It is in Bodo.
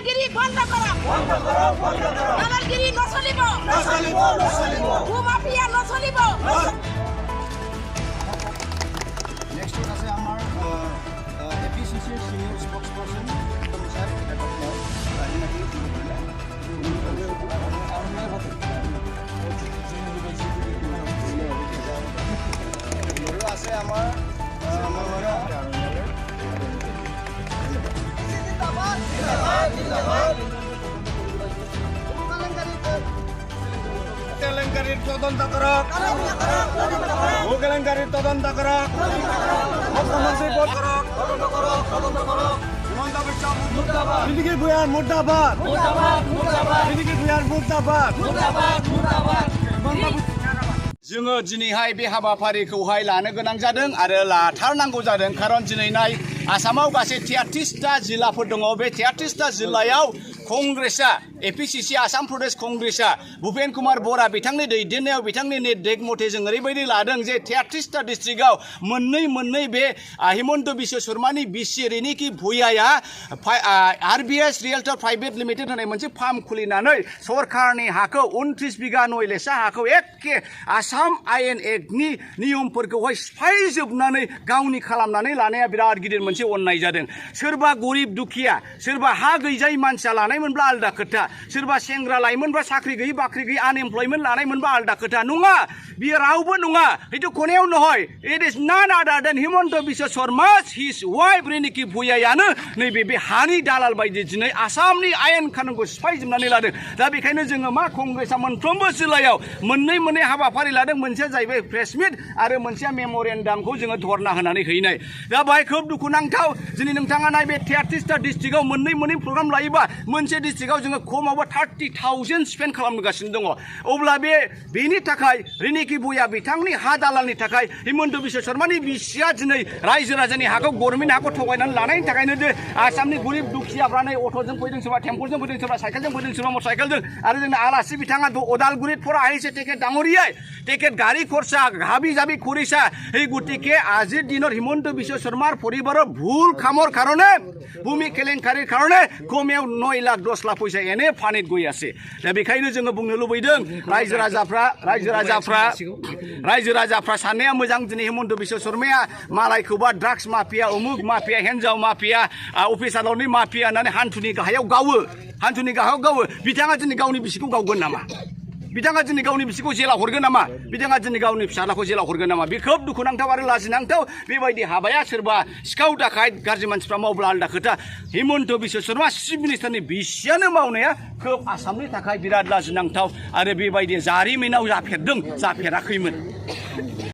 দালালগিরি বন্ধ করো দালালগিরি নচলিব ভূমাফিয়া নচলিব Next one আছে আমাৰ APCC senior spokesperson komisari আছে আমাৰ কেলেংকাৰীৰ তদন্ত কৰক কেলেংকাৰীৰ তদন্ত কৰক মুখ্যমন্ত্ৰী পদ কৰক হিমন্ত বিশ্ব মুৰ্দাবাদ বিজেপি ভূঞাৰ মুৰ্দাবাদ বিজেপি ভূঞাৰ মুৰ্দাবাদ जोङो दिनैहाय बे हाबाफारिखौहाय लानो गोनां जादों आरो लाथारनांगौ जादों खारन दिनैनाय आसामाव गासै 33टा जिल्लाफोर दङ बे 33टा जिल्लायाव कंग्रेसआ एपीसीसी आसाम प्रदेश कंग्रेसआ भूपेन कुमार बरा बिथांनि दैदेननायाव बिथांनि निर्देश मथे जों ओरैबायदि लादों जे 33टा डिस्ट्रिक्टआव मोननै बे हिमন্ত बिश्व शर्मानि बिसि रेनिकि भुइयाया आरबीएस रियेल्टर प्राइवेट लिमिटेड होननाय मोनसे फार्म खुलिनानै सरकारनि हाखौ 29 बिगा नयलेसा हाखौ एखे आसाम आयेन एक्टनि नियमफोरखौहाय सिफायजोबनानै गावनि खालामनानै लानाया बिराद गिदिर मोनसे अननाय जादों सोरबा गरिब दुखिया सोरबा हा गैजायै मानसिया लानायमोनब्ला आलदा खोथा सोरबा सेंग्रा लाइमोनब्ला साख्रि गैयै बाख्रि गैयै आनएमप्लयमेन्ट लानायमोनब्ला आलदा खोथा नङा बियो रावबो नङा हितु कोनेयाव নহয় it is none other than Himanta Biswa Sarma his wife रेनिकि भुइयायानो नैबे बे हानि दालाल बायदि दिनै आसामनि आयेन कानुनखौ सिफायजोबनानै लादों दा बेखायनो जोङो मा कंग्रेसआ मोनफ्रोमबो जिल्लायाव मोननै हाबाफारि लादों मोनसेया जाहैबाय प्रेस मिट आरो मोनसेया मेम'रेन्डामखौ जोङो धरना होनानै हैनाय दा बाहाय खोब दुखुनांथाव दिनै नोंथाङा नाय बे 33टा डिस्ट्रिक्टआव मोननै प्रग्राम लायोबा मोनसे डिस्ट्रिक्टआव जोङो खमावबा 30,000 स्पेन्ड खालामगासिनो दङ अब्ला बेनि थाखाय रेनिकि भुइया बिथांनि हा दालालनि थाखाय हिमন্ত बिश्व शर्मानि बिसिया दिनै रायजो राजानि हाखौ गभर्नमेन्ट हाखौ थगायनानै लानायनि थाखायनो जे आसामनि गरिब दुखियाफ्रा नै अट'जों फैदों सोरबा टेम्पलजों फैदों सोरबा साइकेलजों फैदों सोरबा मटरसाइकेलजों आरो जोंना आलासि बिथाङा अदालगुरित फरा আহিছে তেখেত ডাঙৰীয়াই তেখেত গাড়ী খৰচা হাবি জাবি কৰিছা এই গতিকে আজিৰ দিনত হিমন্ত বিশ্ব শৰ্মাৰ পৰিবাৰৰ ভুল কামৰ কাৰণে ভূমি কেলেংকাৰীৰ কাৰণে কমেও 9 লাখ 10 লাখ পইচা এনে ফানিত গৈ আছে दा बेखायनो जोङो बुंनो लुबैदों रायजो राजाफ्रा साननाया मोजां दिनै हिमন্ত बिश्व शर्माया मालायखौबा ड्राग्स माफिया उमुक माफिया हिन्जाव माफिया अफिसारनि माफिया होननानै हान्थुनि गाहायाव गावो बिथाङा दिनै गावनि बिसिखौ गावगोन नामा बिथाङा दिनै गावनि बिसिखौ जेलाव हरगोन नामा बिथाङा दिनै गावनि फिसालाखौ जेलाव हरगोन नामा बे खोब दुखुनांथाव आरो लाजिनांथाव बेबायदि हाबाया सोरबा सिखाव दाखायत गाज्रि मानसिफ्रा मावब्ला आलदा खोथा हिमন্ত बिश्व शर्मा चिफ मिनिस्टारनि बिसियानो मावनाया खोब आसामनि थाखाय बिराद लाजिनांथाव आरो बेबायदि जारिमिनाव जाफेराखैमोन